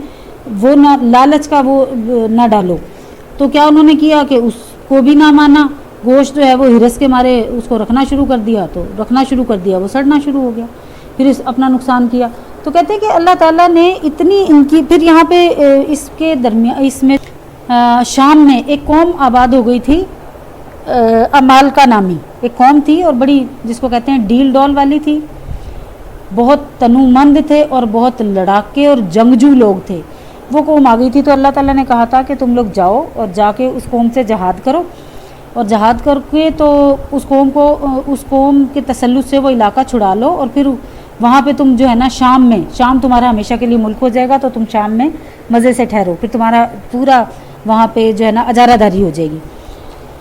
وہ نہ لالچ کا وہ نہ ڈالو۔ تو کیا انہوں نے کیا کہ اس کو بھی نہ مانا، گوشت جو ہے وہ ہرس کے مارے اس کو رکھنا شروع کر دیا، تو رکھنا شروع کر دیا وہ سڑنا شروع ہو گیا، پھر اپنا نقصان کیا۔ تو کہتے ہیں کہ اللہ تعالیٰ نے اتنی ان کی، پھر یہاں پہ اس کے درمیان اس میں شام میں ایک قوم آباد ہو گئی تھی، عمالقہ نامی ایک قوم تھی، اور بڑی جس کو کہتے ہیں ڈیل ڈول والی تھی، بہت تنومند تھے اور بہت لڑاکے اور جنگجو لوگ تھے۔ وہ قوم آ گئی تھی تو اللہ تعالیٰ نے کہا تھا کہ تم لوگ جاؤ اور جا کے اس قوم سے جہاد کرو، اور جہاد کر کے تو اس قوم کے تسلط سے وہ علاقہ چھڑا لو، اور پھر وہاں پہ تم جو ہے نا شام تمہارا ہمیشہ کے لیے ملک ہو جائے گا، تو تم شام میں مزے سے ٹھہرو، پھر تمہارا پورا وہاں پہ جو ہے نا اجارہ داری ہو جائے گی۔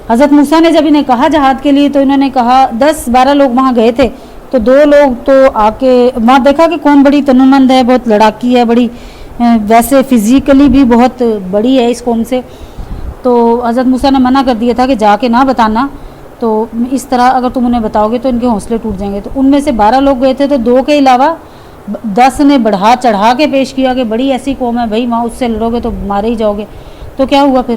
حضرت موسیٰ نے جب انہیں کہا جہاد کے لیے تو انہوں نے کہا 10-12 لوگ وہاں گئے تھے، تو 2 لوگ تو آ کے وہاں دیکھا کہ قوم بڑی تنومند ہے، بہت لڑاکی ہے، بڑی ویسے فزیکلی بھی بہت بڑی ہے اس قوم سے۔ تو حضرت موسیٰ نے منع کر دیا تھا کہ جا کے نہ بتانا، تو اس طرح اگر تم انہیں بتاؤ گے تو ان کے حوصلے ٹوٹ جائیں گے۔ تو ان میں سے 12 لوگ گئے تھے، تو 2 کے علاوہ 10 نے بڑھا چڑھا کے پیش کیا کہ بڑی ایسی قوم ہے بھائی، وہاں اس سے لڑو گے تو مارے ہی جاؤ گے۔ تو کیا ہوا پھر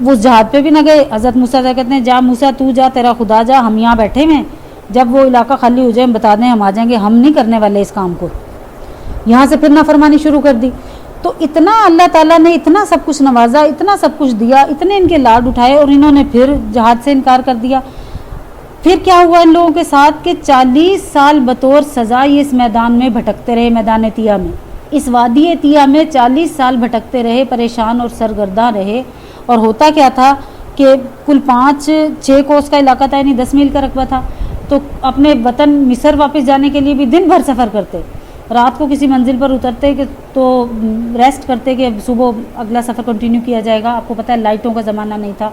وہ اس جہاد پہ بھی نہ گئے۔ حضرت موسیٰ سے کہتے ہیں جا موسیٰ تو جا، تیرا خدا جا، ہم یہاں بیٹھے ہیں، جب وہ علاقہ خالی ہو جائے ہم بتا دیں ہم آ جائیں گے، ہم نہیں کرنے والے اس کام کو۔ یہاں سے پھر نافرمانی شروع کر دی۔ تو اتنا اللہ تعالیٰ نے اتنا سب کچھ نوازا، اتنا سب کچھ دیا، اتنے ان کے لاڈ اٹھائے، اور انہوں نے پھر جہاد سے انکار کر دیا۔ پھر کیا ہوا ان لوگوں کے ساتھ کہ 40 سال بطور سزا یہ اس میدان میں بھٹکتے رہے، میدان تیہ میں، اس وادی تیہ میں 40 سال بھٹکتے رہے، پریشان اور سرگرداں رہے۔ اور ہوتا کیا تھا کہ کل 5-6 کوس کا علاقہ تھا، یعنی 10 میل کا رقبہ تھا، تو اپنے وطن مصر واپس جانے کے لیے بھی دن بھر سفر کرتے، رات کو کسی منزل پر اترتے کہ تو ریسٹ کرتے کہ صبح اگلا سفر کنٹینیو کیا جائے گا۔ آپ کو پتہ ہے لائٹوں کا زمانہ نہیں تھا،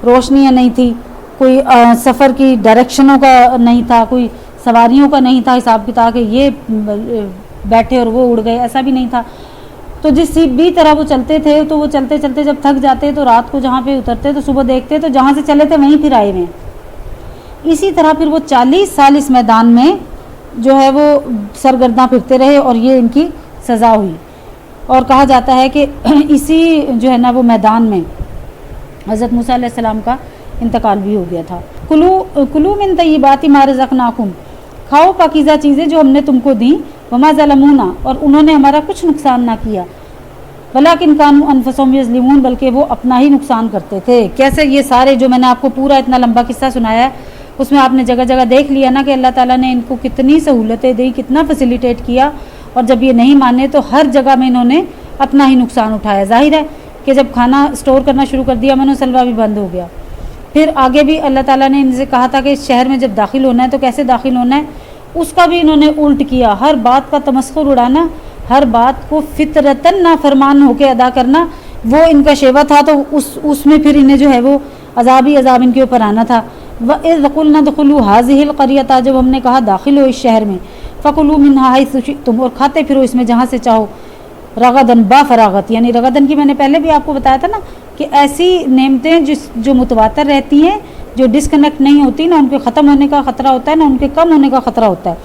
روشنیاں نہیں تھی، کوئی سفر کی ڈائریکشنوں کا نہیں تھا، کوئی سواریوں کا نہیں تھا حساب کتاب کہ یہ بیٹھے اور وہ اڑ گئے، ایسا بھی نہیں تھا۔ تو جس بھی طرح وہ چلتے تھے تو وہ چلتے چلتے جب تھک جاتے تو رات کو جہاں پہ اترتے تو صبح دیکھتے تو جہاں سے چلے تھے وہیں پھر آئے ہوئے ہیں۔ اسی طرح پھر وہ 40 سال اس میدان میں جو ہے وہ سرگرداں پھرتے رہے، اور یہ ان کی سزا ہوئی۔ اور کہا جاتا ہے کہ اسی جو ہے نا وہ میدان میں حضرت موسیٰ علیہ السلام کا انتقال بھی ہو گیا تھا۔ کلو من طیبات ما رزقناکم، کھاؤ پاکیزہ چیزیں جو ہم نے تم کو دیں، وما ظلمونا، اور انہوں نے ہمارا کچھ نقصان نہ کیا، ولکن کانوا انفسہم یظلمون، بلکہ وہ اپنا ہی نقصان کرتے تھے۔ کیسے یہ سارے جو میں نے آپ کو پورا اتنا لمبا قصہ سنایا ہے، اس میں آپ نے جگہ جگہ دیکھ لیا نا کہ اللہ تعالیٰ نے ان کو کتنی سہولتیں دی، کتنا فیسیلیٹیٹ کیا، اور جب یہ نہیں مانے تو ہر جگہ میں انہوں نے اپنا ہی نقصان اٹھایا۔ ظاہر ہے کہ جب کھانا اسٹور کرنا شروع کر دیا من و سلوہ بھی بند ہو گیا۔ پھر آگے بھی اللہ تعالیٰ نے ان سے کہا تھا کہ اس شہر میں جب داخل ہونا ہے تو کیسے داخل ہونا ہے، اس کا بھی انہوں نے الٹ کیا، ہر بات کا تمسخر اڑانا، ہر بات کو فطرتاً نافرمان ہو کے ادا کرنا، وہ ان کا شیوا تھا۔ تو اس میں پھر انہیں جو ہے وہ عذاب ہی عذاب ان کے اوپر آنا تھا۔ وَإِذْ قُلْنَا ادْخُلُوا هَٰذِهِ الْقَرْيَةَ، جب ہم نے کہا داخل ہو اس شہر میں، فَكُلُوا مِنْهَا حَيْثُ شِئْتُمْ، اور کھاتے پھرو اس میں جہاں سے چاہو، رغدن با فراغت، یعنی رغدن کی میں نے پہلے بھی آپ کو بتایا تھا نا کہ ایسی نعمتیں جو متواتر رہتی ہیں، جو ڈسکنیکٹ نہیں ہوتی، نہ ان کے ختم ہونے کا خطرہ ہوتا ہے نہ ان کے کم ہونے کا خطرہ ہوتا ہے،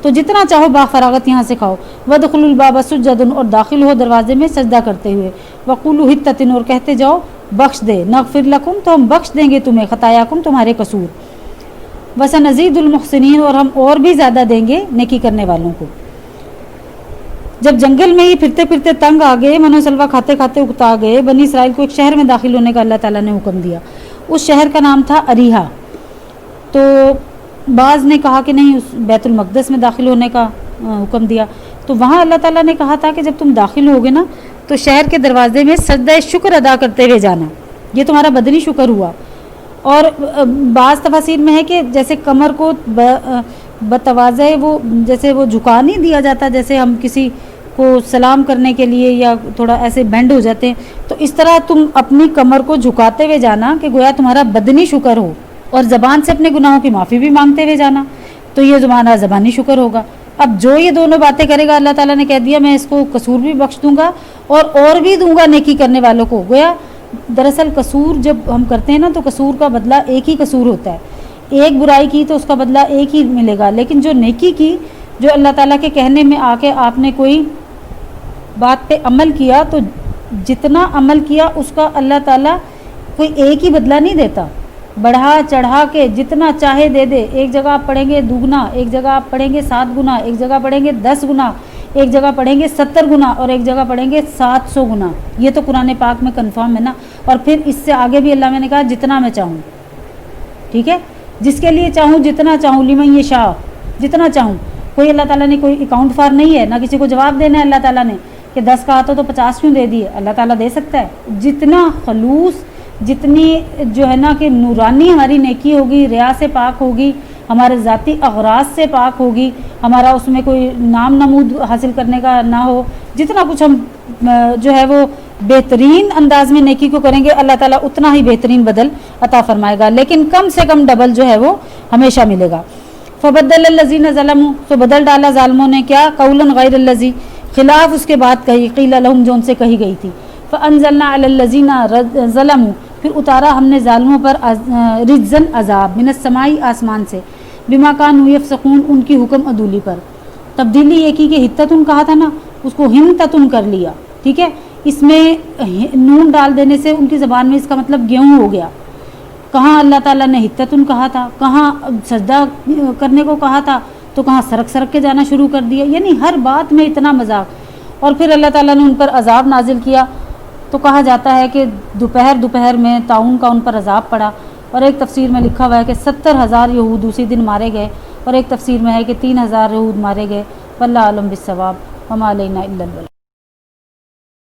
تو جتنا چاہو با فراغت یہاں سے کھاؤ۔ وَادْخُلُوا الْبَابَ سُجَّدًا، اور داخل ہو دروازے میں سجدہ کرتے ہوئے، وَقُولُوا حِطَّةٌ، اور کہتے جاؤ بخش دے، نغفر لکم، تو ہم بخش دیں گے تمہیں، خطایاکم، تمہارے قصور، وَسَنَزِيدُ الْمُحْسِنِينَ، اور ہم اور بھی زیادہ دیں گے نیکی کرنے والوں کو۔ جب جنگل میں ہی پھرتے پھرتے تنگ آ گئے، من و سلوہ کھاتے کھاتے اکتا گئے، بنی اسرائیل کو ایک شہر میں داخل ہونے کا اللہ تعالیٰ نے حکم دیا۔ اس شہر کا نام تھا اریحا۔ تو بعض نے کہا کہ نہیں، اس بیت المقدس میں داخل ہونے کا حکم دیا۔ تو وہاں اللہ تعالیٰ نے کہا تھا کہ جب تم داخل ہوگے نا تو شہر کے دروازے میں سجدہ شکر ادا کرتے ہوئے جانا، یہ تمہارا بدنی شکر ہوا۔ اور بعض تفاسیر میں ہے کہ جیسے کمر کو بتواضع وہ جیسے وہ جھکا نہیں دیا جاتا، جیسے ہم کسی کو سلام کرنے کے لیے یا تھوڑا ایسے بینڈ ہو جاتے ہیں، تو اس طرح تم اپنی کمر کو جھکاتے ہوئے جانا کہ گویا تمہارا بدنی شکر ہو، اور زبان سے اپنے گناہوں کی معافی بھی مانگتے ہوئے جانا، تو یہ تمہارا زبانی شکر ہوگا۔ اب جو یہ دونوں باتیں کرے گا، اللہ تعالیٰ نے کہہ دیا میں اس کو قصور بھی بخش دوں گا اور بھی دوں گا نیکی کرنے والوں کو۔ گویا دراصل قصور جب ہم کرتے ہیں نا تو قصور کا بدلہ ایک ہی قصور ہوتا ہے، ایک برائی کی تو اس کا بدلہ ایک ہی ملے گا، لیکن جو نیکی کی، جو اللہ تعالیٰ کے کہنے میں آ کے آپ نے کوئی بات پہ عمل کیا، تو جتنا عمل کیا اس کا اللہ تعالیٰ کوئی ایک ہی بدلہ نہیں دیتا، بڑھا چڑھا کے جتنا چاہے دے دے۔ ایک جگہ آپ پڑھیں گے دوگنا، ایک جگہ آپ پڑھیں گے 7 گنا، ایک جگہ پڑھیں گے 10 گنا، ایک جگہ پڑھیں گے 70 گنا، اور ایک جگہ پڑھیں گے 700 گنا۔ یہ تو قرآن پاک میں کنفرم ہے نا۔ اور پھر اس سے آگے بھی اللہ نے کہا جتنا میں چاہوں، ٹھیک ہے، جس کے لیے چاہوں جتنا چاہوں، لمن یشاء، جتنا چاہوں۔ کوئی اللہ تعالیٰ نے کوئی اکاؤنٹ فار نہیں ہے، نہ کسی کو جواب دینا ہے اللہ تعالیٰ نے کہ 10 کہا تو 50 کیوں دے دیے، اللہ تعالیٰ دے سکتا ہے۔ جتنا خلوص، جتنی جو ہے نا کہ نورانی ہماری نیکی ہوگی، ریا سے پاک ہوگی، ہمارے ذاتی اغراض سے پاک ہوگی، ہمارا اس میں کوئی نام نمود حاصل کرنے کا نہ ہو، جتنا کچھ ہم جو ہے وہ بہترین انداز میں نیکی کو کریں گے، اللہ تعالیٰ اتنا ہی بہترین بدل عطا فرمائے گا، لیکن کم سے کم ڈبل جو ہے وہ ہمیشہ ملے گا۔ فبدل الذین ظلموا، تو بدل ڈالا ظالموں نے کیا، قولا غیر الذی، خلاف اس کے بعد کہی، قیل لہم، جو ان سے کہی گئی تھی، فانزلنا علی الذین ظلموا، پھر اتارا ہم نے ظالموں پر رجزن عذاب، من السماء، آسمان سے، بما کانوا یفسقون، ان کی حکم عدولی پر۔ تبدیلی یہ کی کہ حتتن کہا تھا نا، اس کو ہنتتن کر لیا، ٹھیک ہے، اس میں نون ڈال دینے سے ان کی زبان میں اس کا مطلب گیہوں ہو گیا۔ کہاں اللہ تعالیٰ نے حتتن کہا تھا، کہاں سجدہ کرنے کو کہا تھا، تو کہاں سرک سرک کے جانا شروع کر دیا، یعنی ہر بات میں اتنا مذاق۔ اور پھر اللہ تعالیٰ نے ان پر عذاب نازل کیا، تو کہا جاتا ہے کہ دوپہر میں طاعون کا ان پر عذاب پڑا، اور ایک تفسیر میں لکھا ہوا ہے کہ 70,000 یہود اسی دن مارے گئے، اور ایک تفسیر میں ہے کہ 3,000 یہود مارے گئے۔ واللہ اعلم بالصواب، وما علینا الا البلاغ۔